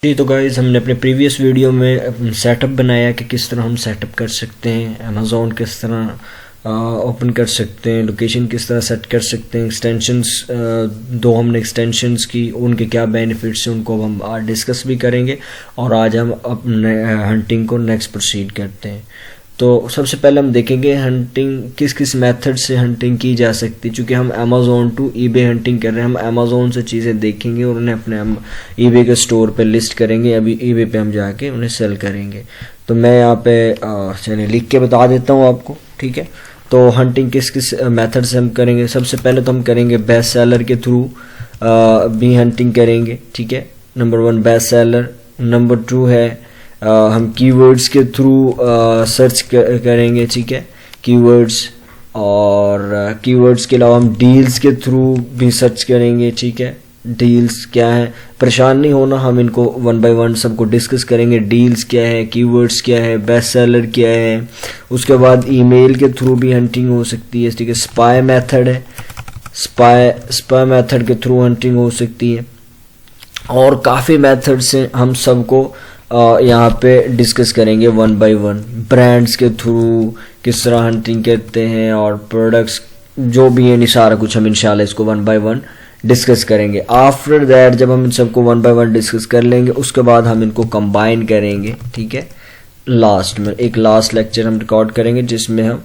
जी तो गाइज़ हमने अपने प्रीवियस वीडियो में सेटअप बनाया कि किस तरह हम सेटअप कर सकते हैं, अमेज़ॉन किस तरह ओपन कर सकते हैं, लोकेशन किस तरह सेट कर सकते हैं, एक्सटेंशंस दो हमने एक्सटेंशंस की, उनके क्या बेनिफिट्स हैं उनको हम आज डिस्कस भी करेंगे। और आज हम अपने हंटिंग को नेक्स्ट प्रोसीड करते हैं। तो सबसे पहले हम देखेंगे हंटिंग किस किस मेथड से हंटिंग की जा सकती है। चूँकि हम अमेज़ॉन टू ईबे हंटिंग कर रहे हैं, हम अमेज़ॉन से चीज़ें देखेंगे और उन्हें अपने ईबे के स्टोर पे लिस्ट करेंगे। अभी ईबे पे हम जाके उन्हें सेल करेंगे। तो मैं यहाँ पे चलिए लिख के बता देता हूँ आपको, ठीक है। तो हंटिंग किस किस मेथड से हम करेंगे। सबसे पहले तो हम करेंगे बेस्ट सेलर के थ्रू भी हंटिंग करेंगे, ठीक है। Number 1 best seller. नंबर 2 है हम कीवर्ड्स के थ्रू सर्च करेंगे, ठीक है, कीवर्ड्स। और कीवर्ड्स के अलावा हम डील्स के थ्रू भी सर्च करेंगे, ठीक है। डील्स क्या है, परेशान नहीं होना, हम इनको 1 बाय 1 सबको डिस्कस करेंगे। डील्स क्या है, कीवर्ड्स क्या है, बेस्ट सेलर क्या है। उसके बाद ईमेल के थ्रू भी हंटिंग हो सकती है, ठीक है। स्पाई मेथड है, स्पाई मेथड के थ्रू हंटिंग हो सकती है। और काफ़ी मेथड से हम सबको यहाँ पे डिस्कस करेंगे 1 बाय 1। ब्रांड्स के थ्रू किस तरह हंटिंग करते हैं और प्रोडक्ट्स जो भी है, सारा कुछ हम इंशाल्लाह इसको 1 बाय 1 डिस्कस करेंगे। आफ्टर दैट जब हम इन सबको 1 बाय 1 डिस्कस कर लेंगे, उसके बाद हम इनको कंबाइन करेंगे, ठीक है। लास्ट में एक लास्ट लेक्चर हम रिकॉर्ड करेंगे जिसमें हम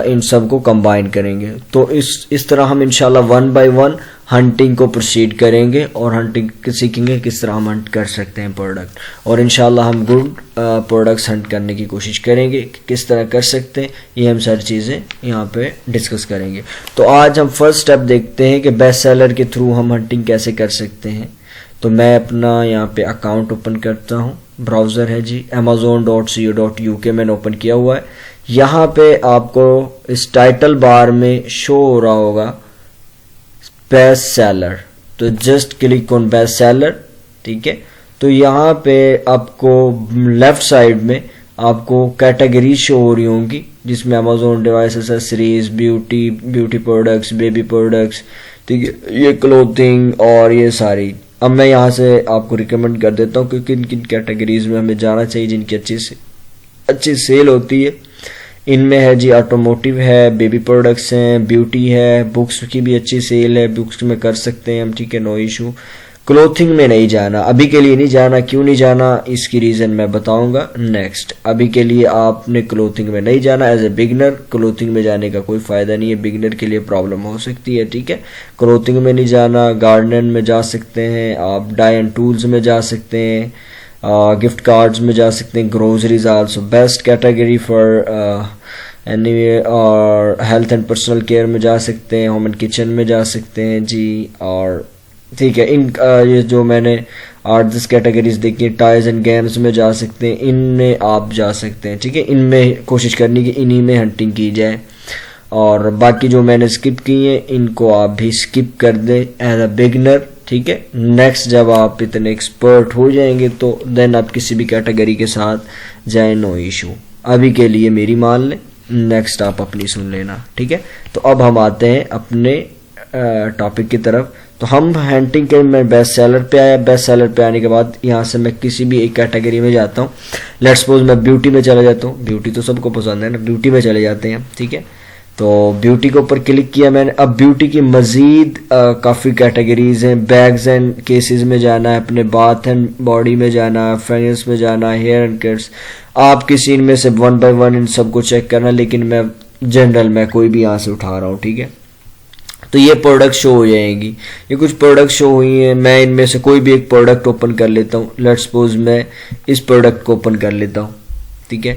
इन सब को कंबाइन करेंगे। तो इस तरह हम इंशाल्लाह 1 बाय 1 हंटिंग को प्रोसीड करेंगे और हंटिंग सीखेंगे किस तरह हम हंट कर सकते हैं प्रोडक्ट। और इंशाल्लाह हम गुड प्रोडक्ट्स हंट करने की कोशिश करेंगे कि किस तरह कर सकते हैं। ये हम सारी चीज़ें यहाँ पे डिस्कस करेंगे। तो आज हम फर्स्ट स्टेप देखते हैं कि बेस्ट सेलर के थ्रू हम हंटिंग कैसे कर सकते हैं। तो मैं अपना यहाँ पे अकाउंट ओपन करता हूँ। ब्राउज़र है जी amazon.co.uk मैंने ओपन किया हुआ है। यहाँ पे आपको इस टाइटल बार में शो हो रहा होगा बेस्ट सेलर, तो just click on best seller, ठीक है। तो यहाँ पे आपको लेफ्ट साइड में आपको कैटेगरी शो हो रही होंगी जिसमें Amazon device accessories, beauty products, baby products, ठीक है, ये क्लोथिंग और ये सारी। अब मैं यहाँ से आपको रिकमेंड कर देता हूँ क्योंकि किन कैटेगरीज में हमें जाना चाहिए जिनकी अच्छी सेल होती है। इनमें है जी ऑटोमोटिव है, बेबी प्रोडक्ट्स हैं, ब्यूटी है, बुक्स की भी अच्छी सेल है, बुक्स में कर सकते हैं हम, ठीक है, नो इशू। क्लोथिंग में नहीं जाना, अभी के लिए नहीं जाना। क्यों नहीं जाना, इसकी रीज़न मैं बताऊंगा नेक्स्ट। अभी के लिए आपने क्लोथिंग में नहीं जाना। एज ए बिगनर क्लोथिंग में जाने का कोई फ़ायदा नहीं है, बिगनर के लिए प्रॉब्लम हो सकती है, ठीक है। क्लोथिंग में नहीं जाना। गार्डन में जा सकते हैं आप, डाई एंड टूल्स में जा सकते हैं, गिफ्ट कार्ड्स में जा सकते हैं, groceries also best category for anyway, और हेल्थ एंड पर्सनल केयर में जा सकते हैं, होम एंड किचन में जा सकते हैं जी। और ठीक है, इन ये जो मैंने 8-10 कैटेगरीज देखी, टॉयज एंड गेम्स में जा सकते हैं, इनमें आप जा सकते हैं, ठीक है। इनमें कोशिश करनी कि इन्हीं में हंटिंग की जाए। और बाकी जो मैंने स्किप की है इनको आप भी स्किप कर दें एज अ बिगनर, ठीक है। नेक्स्ट जब आप इतने एक्सपर्ट हो जाएंगे तो देन आप किसी भी कैटेगरी के साथ जाए, नो इशू। अभी के लिए मेरी मान लें, नेक्स्ट आप अपनी सुन लेना, ठीक है। तो अब हम आते हैं अपने टॉपिक की तरफ। तो हम हंटिंग के मैं बेस्ट सेलर पे आया। बेस्ट सेलर पे आने के बाद यहाँ से मैं किसी भी एक कैटेगरी में जाता हूँ। लेट्स सपोज मैं ब्यूटी में चला जाता हूँ, ब्यूटी तो सबको पसंद है ना, ब्यूटी में चले जाते हैं, ठीक है। तो ब्यूटी के ऊपर क्लिक किया मैंने। अब ब्यूटी की मज़ीद काफ़ी कैटेगरीज हैं। बैग्स एंड केसेस में जाना है, अपने बाथ एंड बॉडी में जाना है, फ्रेगरेंस में जाना है, हेयर एंड कट्स। आप किसी इनमें से 1 बाय 1 इन सबको चेक करना, लेकिन मैं जनरल में कोई भी यहाँ से उठा रहा हूँ, ठीक है। तो ये प्रोडक्ट शो हो जाएंगी, ये कुछ प्रोडक्ट शो हुई हैं। मैं इनमें से कोई भी एक प्रोडक्ट ओपन कर लेता हूँ। लेट्स सपोज मैं इस प्रोडक्ट को ओपन कर लेता हूँ, ठीक है।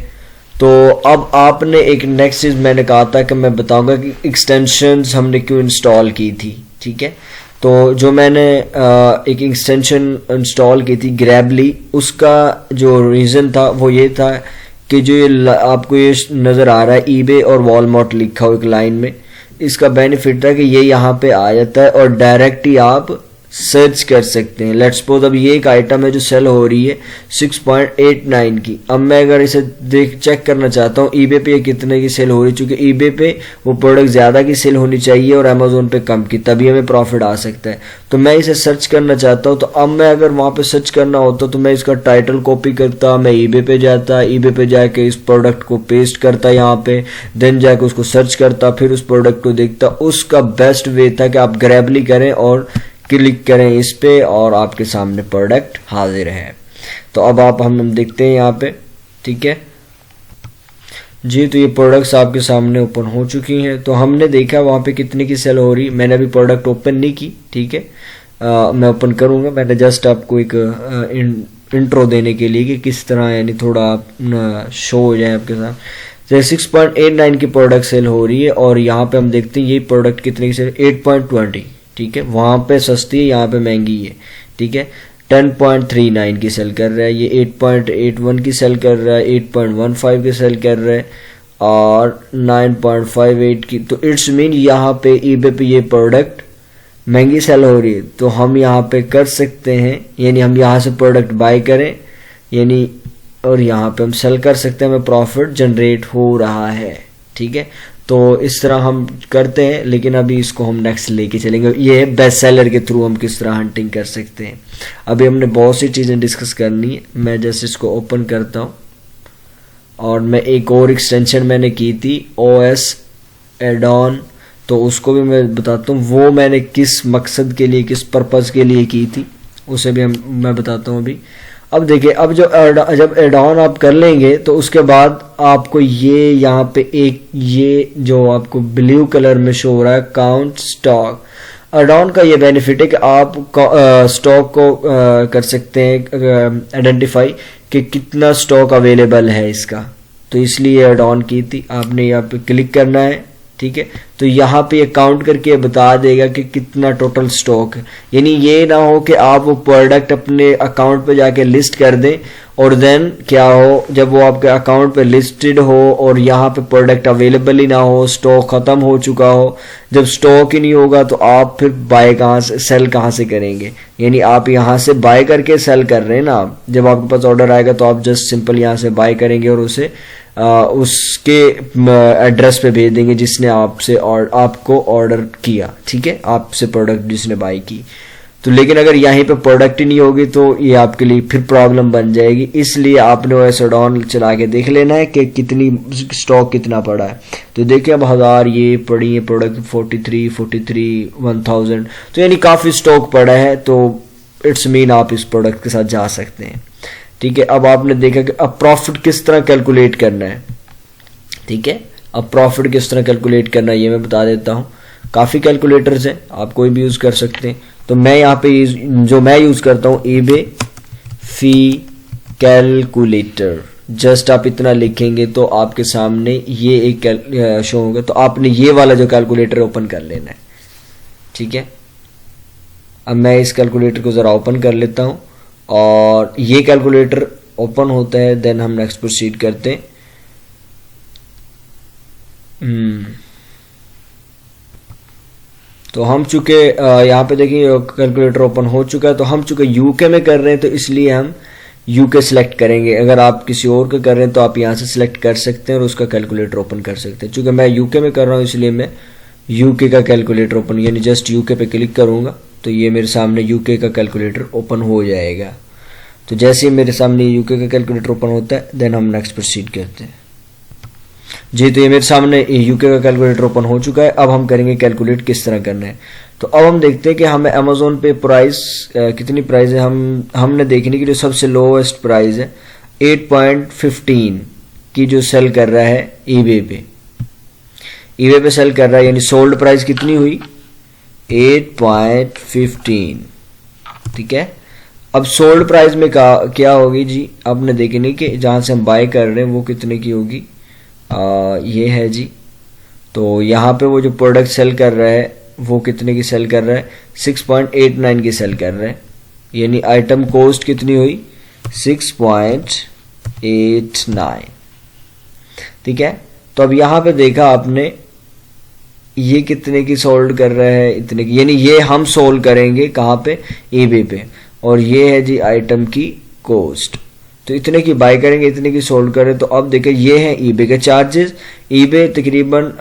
तो अब आपने एक नेक्स्ट चीज़ मैंने कहा था कि मैं बताऊंगा कि एक्सटेंशंस हमने क्यों इंस्टॉल की थी, ठीक है। तो जो मैंने एक एक्सटेंशन इंस्टॉल की थी ग्रैबली, उसका जो रीज़न था वो ये था कि जो ये आपको ये नज़र आ रहा है ईबे और वॉलमार्ट लिखा हो एक लाइन में, इसका बेनिफिट था कि ये यहाँ पे आ जाता है और डायरेक्ट ही आप सर्च कर सकते हैं। लेट्स सपोज अब ये एक आइटम है जो सेल हो रही है 6.89 की। अब मैं अगर इसे चेक करना चाहता हूँ ईबे पे ये कितने की सेल हो रही है, क्योंकि ईबे पे वो प्रोडक्ट ज़्यादा की सेल होनी चाहिए और अमेजोन पे कम की, तभी हमें प्रॉफिट आ सकता है। तो मैं इसे सर्च करना चाहता हूँ, तो अब मैं अगर वहाँ पे सर्च करना होता तो मैं इसका टाइटल कॉपी करता, मैं ईबे पे जाता, ईबे पे जाके इस प्रोडक्ट को पेस्ट करता यहाँ पे, देन जाके उसको सर्च करता, फिर उस प्रोडक्ट को देखता। उसका बेस्ट वे था कि आप ग्रैबली करें और क्लिक करें इस पे और आपके सामने प्रोडक्ट हाजिर है। तो अब हम देखते हैं यहाँ पे, ठीक है जी। तो ये प्रोडक्ट्स आपके सामने ओपन हो चुकी हैं। तो हमने देखा वहाँ पे कितने की सेल हो रही। मैंने अभी प्रोडक्ट ओपन नहीं की, ठीक है, मैं ओपन करूँगा। मैंने जस्ट आपको एक इंट्रो देने के लिए कि किस तरह यानी थोड़ा शो हो जाए आपके साथ। जैसे 6.89 की प्रोडक्ट सेल हो रही है और यहाँ पे हम देखते हैं ये प्रोडक्ट कितने की सेल 8.20, ठीक है। वहाँ पे सस्ती है, यहाँ पे महंगी है, ठीक है। 10.39 की सेल कर रहा है, ये 8.81 की सेल कर रहा है, 8.15 की सेल कर रहा है और 9.58 की। तो इट्स मीन यहाँ पे ईबे पे ये प्रोडक्ट महंगी सेल हो रही है। तो हम यहाँ पे कर सकते हैं, यानी हम यहाँ से प्रोडक्ट बाय करें यानी, और यहाँ पे हम सेल कर सकते हैं, हमें प्रॉफिट जनरेट हो रहा है, ठीक है। तो इस तरह हम करते हैं, लेकिन अभी इसको हम नेक्स्ट लेके चलेंगे। ये है बेस्ट सेलर के थ्रू हम किस तरह हंटिंग कर सकते हैं। अभी हमने बहुत सी चीज़ें डिस्कस करनी है। मैं जैसे इसको ओपन करता हूँ और मैं एक और एक्सटेंशन मैंने की थी OS एड-ऑन, तो उसको भी मैं बताता हूँ वो मैंने किस मकसद के लिए, किस पर्पज़ के लिए की थी, उसे भी मैं बताता हूँ अभी। अब देखिए, अब जब एड ऑन आप कर लेंगे तो उसके बाद आपको ये यहाँ पे एक ये जो आपको ब्लू कलर में शो हो रहा है काउंट स्टॉक। एड ऑन का ये बेनिफिट है कि आप स्टॉक को कर सकते हैं आइडेंटिफाई कि कितना स्टॉक अवेलेबल है इसका। तो इसलिए एड ऑन की थी। आपने यहाँ पे क्लिक करना है, ठीक है। तो यहाँ पे ये काउंट करके बता देगा कि कितना टोटल स्टॉक है। यानी ये ना हो कि आप वो प्रोडक्ट अपने अकाउंट पे जाके लिस्ट कर दें और देन क्या हो, जब वो आपके अकाउंट पे लिस्टेड हो और यहाँ पे प्रोडक्ट अवेलेबल ही ना हो, स्टॉक खत्म हो चुका हो। जब स्टॉक ही नहीं होगा तो आप फिर बाय कहाँ से, सेल कहाँ से करेंगे। यानी आप यहाँ से बाय करके सेल कर रहे हैं ना। जब आपके पास ऑर्डर आएगा तो आप जस्ट सिंपल यहाँ से बाय करेंगे और उसे उसके एड्रेस पे भेज देंगे जिसने आपसे और आपको ऑर्डर किया, ठीक है, आपसे प्रोडक्ट जिसने बाय की। तो लेकिन अगर यहीं पे प्रोडक्ट ही नहीं होगी तो ये आपके लिए फिर प्रॉब्लम बन जाएगी। इसलिए आपने OS एड-ऑन चला के देख लेना है कि कितनी स्टॉक कितना पड़ा है। तो देखिए अब 1000 ये पड़ी है प्रोडक्ट, 43 1000, तो यानी काफ़ी स्टॉक पड़ा है। तो इट्स मीन आप इस प्रोडक्ट के साथ जा सकते हैं, ठीक है। अब आपने देखा कि अब प्रॉफिट किस तरह कैलकुलेट करना है, ठीक है। अब प्रॉफिट किस तरह कैलकुलेट करना है ये मैं बता देता हूँ। काफ़ी कैलकुलेटर्स हैं, आप कोई भी यूज़ कर सकते हैं। तो मैं यहाँ पे जो मैं यूज़ करता हूँ ईबे फी कैलकुलेटर। जस्ट आप इतना लिखेंगे तो आपके सामने ये एक शो होगा। तो आपने ये वाला जो कैलकुलेटर ओपन कर लेना है, ठीक है। अब मैं इस कैलकुलेटर को ज़रा ओपन कर लेता हूँ और ये कैलकुलेटर ओपन होता है। देन हम नेक्स्ट प्रोसीड करते हैं। तो हम चूँकि यहाँ पे देखिए कैलकुलेटर ओपन हो चुका है। तो हम चूँकि यूके में कर रहे हैं तो इसलिए हम यूके सेलेक्ट करेंगे। अगर आप किसी और का कर रहे हैं तो आप यहाँ से सिलेक्ट कर सकते हैं और उसका कैलकुलेटर ओपन कर सकते हैं। चूँकि मैं यूके में कर रहा हूँ इसलिए मैं यूके का कैलकुलेटर ओपन, यानी जस्ट यूके पे क्लिक करूँगा तो ये मेरे सामने यूके का कैलकुलेटर ओपन हो जाएगा। तो जैसे ही मेरे सामने यूके का कैलकुलेटर ओपन होता है देन हम नेक्स्ट प्रोसीड करते हैं जी। तो ये मेरे सामने यूके का कैलकुलेटर ओपन हो चुका है। अब हम करेंगे कैलकुलेट किस तरह करना है। तो अब हम देखते हैं कि हमें अमेजोन पे प्राइस कितनी प्राइस है। हमने देखने के लिए सबसे लोवेस्ट प्राइस है 8.15 की जो सेल कर रहा है ईबे पे सेल कर रहा है। यानी सोल्ड प्राइस कितनी हुई 8.15, ठीक है। अब सोल्ड प्राइस में क्या होगी जी, आपने देखने के जहाँ से हम बाय कर रहे हैं वो कितने की होगी, ये है जी। तो यहाँ पे वो जो प्रोडक्ट सेल कर रहा है वो कितने की सेल कर रहा है 6.89 की सेल कर रहा है। यानी आइटम कॉस्ट कितनी हुई 6.89, ठीक है। तो अब यहाँ पे देखा आपने ये कितने की सोल्ड कर रहा है, इतने की, यानी ये हम सोल्ड करेंगे कहाँ पे, ईबे पे, और ये है जी आइटम की कॉस्ट। तो इतने की बाय करेंगे, इतने की सोल्ड करें। तो अब देखिए ये है ईबे के चार्जेस। ईबे तकरीबन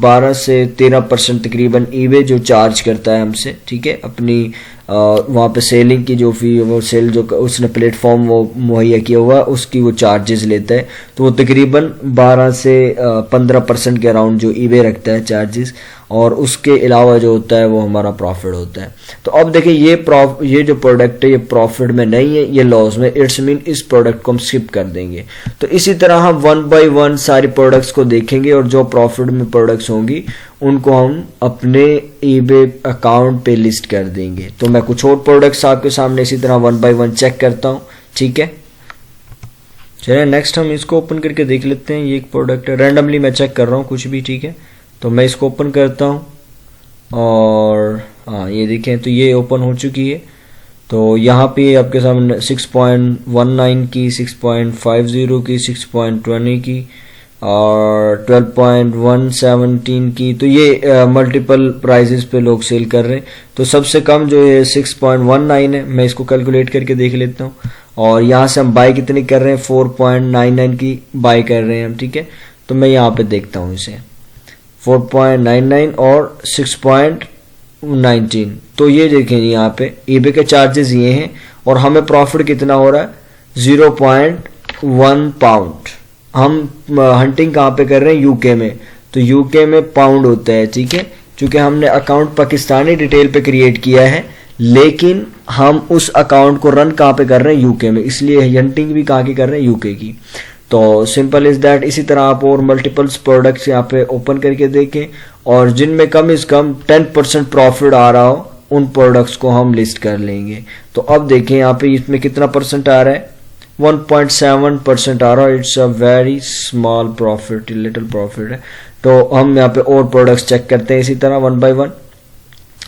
12 से 13% तकरीबन ईबे जो चार्ज करता है हमसे, ठीक है, अपनी वहाँ पे सेलिंग की जो फी, वो सेल जो उसने प्लेटफॉर्म वो मुहैया किया हुआ उसकी वो चार्जेस लेता है। तो वो तकरीबन 12 से 15% के अराउंड जो ईबे रखता है चार्जेस, और उसके अलावा जो होता है वो हमारा प्रॉफिट होता है। तो अब देखिए ये जो प्रोडक्ट है ये प्रॉफिट में नहीं है, ये लॉस में, इट्स मीन इस प्रोडक्ट को हम स्किप कर देंगे। तो इसी तरह हम 1 बाय 1 सारी प्रोडक्ट्स को देखेंगे, और जो प्रॉफिट में प्रोडक्ट्स होंगी उनको हम अपने ईबे अकाउंट पे लिस्ट कर देंगे। तो मैं कुछ और प्रोडक्ट्स आपके सामने इसी तरह 1 बाय 1 चेक करता हूँ, ठीक है। चलिए नेक्स्ट हम इसको ओपन करके देख लेते हैं। ये एक प्रोडक्ट है, रैंडमली मैं चेक कर रहा हूँ कुछ भी, ठीक है। तो मैं इसको ओपन करता हूँ, और हाँ ये देखें, तो ये ओपन हो चुकी है। तो यहाँ पे आपके सामने 6.19 की, 6.50 की, 6.20 की और 12.117 की। तो ये मल्टीपल प्राइजेस पे लोग सेल कर रहे हैं। तो सबसे कम जो है 6.19 है, मैं इसको कैलकुलेट करके देख लेता हूँ। और यहाँ से हम बाय कितनी कर रहे हैं, 4.99 की बाय कर रहे हैं हम, ठीक है। तो मैं यहाँ पे देखता हूँ इसे 4.99 और 6.19। तो ये देखें यहाँ पे ईबे के चार्जेस ये हैं, और हमें प्रॉफिट कितना हो रहा है, 0.1 पाउंड। हम हंटिंग कहाँ पे कर रहे हैं, यूके में। तो यूके में पाउंड होता है, ठीक है। चूंकि हमने अकाउंट पाकिस्तानी डिटेल पे क्रिएट किया है, लेकिन हम उस अकाउंट को रन कहाँ पे कर रहे हैं, यूके में, इसलिए हंटिंग भी कहाँ की कर रहे हैं, यूके की। तो सिंपल इज दैट। इसी तरह आप और मल्टीपल्स प्रोडक्ट्स यहाँ पे ओपन करके देखें, और जिनमें कम से कम 10% प्रॉफिट आ रहा हो उन प्रोडक्ट्स को हम लिस्ट कर लेंगे। तो अब देखें यहाँ पे इसमें कितना परसेंट आ रहा है, 1.7% आ रहा है। It's a very small profit, little profit है। तो हम यहाँ पे और प्रोडक्ट्स चेक करते हैं इसी तरह 1 बाय 1,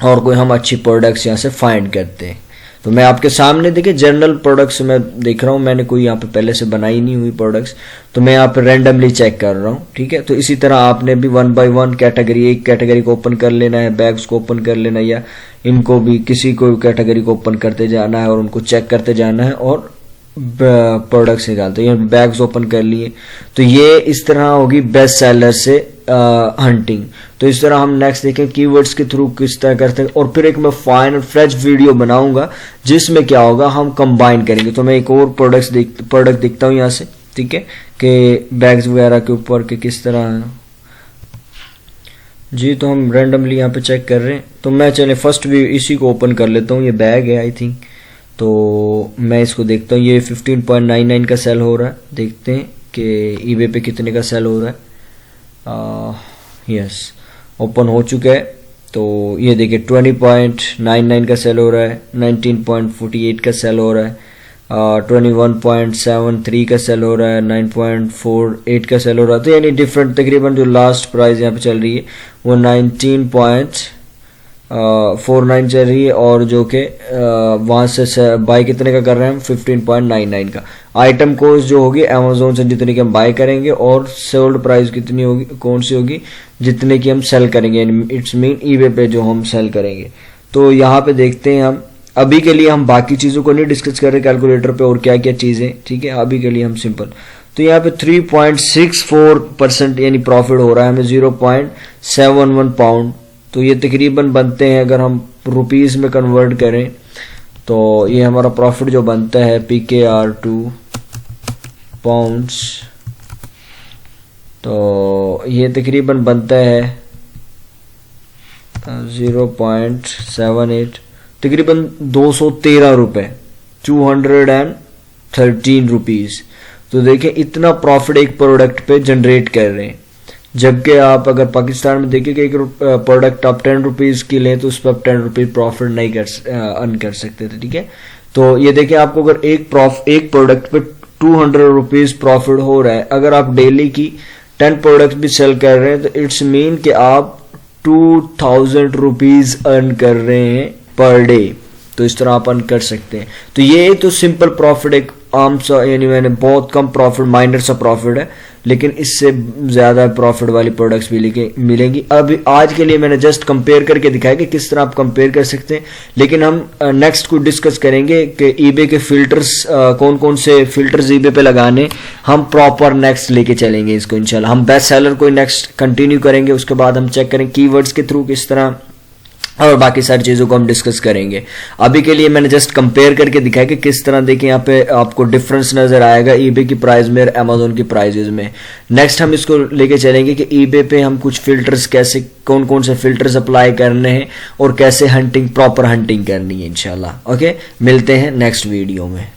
और कोई हम अच्छी प्रोडक्ट्स यहाँ से फाइंड करते हैं। तो मैं आपके सामने देखिए जनरल प्रोडक्ट्स मैं देख रहा हूँ, मैंने कोई यहाँ पे पहले से बनाई नहीं हुई प्रोडक्ट्स, तो मैं यहाँ पे रैंडमली चेक कर रहा हूँ, ठीक है। तो इसी तरह आपने भी 1 बाय 1 कैटेगरी, एक कैटेगरी को ओपन कर लेना है, बैग्स को ओपन कर लेना है, या इनको भी किसी को कैटेगरी को ओपन करते जाना है और उनको चेक करते जाना है और प्रोडक्ट्स निकालते हैं। बैग्स ओपन कर लिए, तो ये इस तरह होगी बेस्ट सेलर से हंटिंग। तो इस तरह हम नेक्स्ट देखें कीवर्ड्स के थ्रू किस तरह करते हैं, और फिर एक मैं फाइनल फ्रेश वीडियो बनाऊंगा जिसमें क्या होगा, हम कंबाइन करेंगे। तो मैं एक और प्रोडक्ट दिखता हूँ यहाँ से, ठीक है, कि बैग्स वगैरह के ऊपर के किस तरह जी। तो हम रैंडमली यहाँ पे चेक कर रहे हैं। तो मैं चले फर्स्ट भी इसी को ओपन कर लेता हूँ, ये बैग है आई थिंक। तो मैं इसको देखता हूँ, ये 15.99 का सेल हो रहा है। देखते हैं कि ईबे पे कितने का सेल हो रहा है। यस, ओपन हो चुका है। तो ये देखिए 20.99 का सेल हो रहा है, 19.48 का सेल हो रहा है, 21.73 का सेल हो रहा है, 9.48 का सेल हो रहा है। तो यानी डिफरेंट, तकरीबन जो लास्ट प्राइस यहाँ पे चल रही है वो 19.49 चल रही है, और जो कि वहाँ से बाय कितने का कर रहे हैं हम, 15.99 का। आइटम कॉस्ट जो होगी अमेजोन से जितने की हम बाय करेंगे, और सोल्ड प्राइस कितनी होगी, कौन सी होगी, जितने की हम सेल करेंगे, इट्स मीन ईबे पे जो हम सेल करेंगे। तो यहाँ पे देखते हैं हम, अभी के लिए हम बाकी चीज़ों को नहीं डिस्कस कर रहे कैलकुलेटर पे और क्या क्या चीज़ें, ठीक है। अभी के लिए हम सिंपल, तो यहाँ पे 3.64% यानी प्रॉफिट हो रहा है हमें, 0.71 पाउंड। तो ये तकरीबन बनते हैं, अगर हम रुपीस में कन्वर्ट करें तो ये हमारा प्रॉफिट जो बनता है PKR2 पाउंड्स, तो ये तकरीबन बनता है 0.78, तकरीबन 213 रुपये, 213 रुपीज़। तो देखें इतना प्रॉफिट एक प्रोडक्ट पे जनरेट कर रहे हैं। जबकि आप अगर पाकिस्तान में देखिए कि एक प्रोडक्ट आप 10 रुपीज़ की लें तो उस पर आप 10 रुपीज़ प्रॉफिट नहीं अर्न कर सकते थे, ठीक है। तो ये देखिए आपको अगर एक प्रोडक्ट पे 200 रुपीज़ प्रॉफिट हो रहा है, अगर आप डेली की 10 प्रोडक्ट भी सेल कर रहे हैं तो इट्स मीन कि आप 2000 रुपीज़ अर्न कर रहे हैं पर डे। तो इस तरह आप अर्न कर सकते हैं। तो ये तो सिंपल प्रॉफिट एक आम सा, यानी मैंने बहुत कम प्रॉफिट, माइनर सा प्रॉफिट है, लेकिन इससे ज़्यादा प्रॉफिट वाली प्रोडक्ट्स भी मिलेंगी। अब आज के लिए मैंने जस्ट कंपेयर करके दिखाया कि किस तरह आप कंपेयर कर सकते हैं, लेकिन हम नेक्स्ट को डिस्कस करेंगे कि ईबे के फिल्टर्स कौन कौन से फिल्टर्स ईबे पे लगाने, हम प्रॉपर नेक्स्ट लेके चलेंगे इसको इंशाल्लाह। हम बेस्ट सेलर को नेक्स्ट कंटिन्यू करेंगे, उसके बाद हम चेक करेंगे कीवर्ड्स के थ्रू किस तरह, और बाकी सारी चीज़ों को हम डिस्कस करेंगे। अभी के लिए मैंने जस्ट कंपेयर करके दिखाया कि किस तरह, देखिए यहाँ पे आपको डिफरेंस नजर आएगा ईबे की प्राइस में और अमेजोन की प्राइजेज में। नेक्स्ट हम इसको लेके चलेंगे कि ईबे पे हम कुछ फिल्टर्स कैसे, कौन कौन से फिल्टर्स अप्लाई करने हैं और कैसे हंटिंग, प्रॉपर हंटिंग करनी है इंशाल्लाह। ओके, मिलते हैं नेक्स्ट वीडियो में।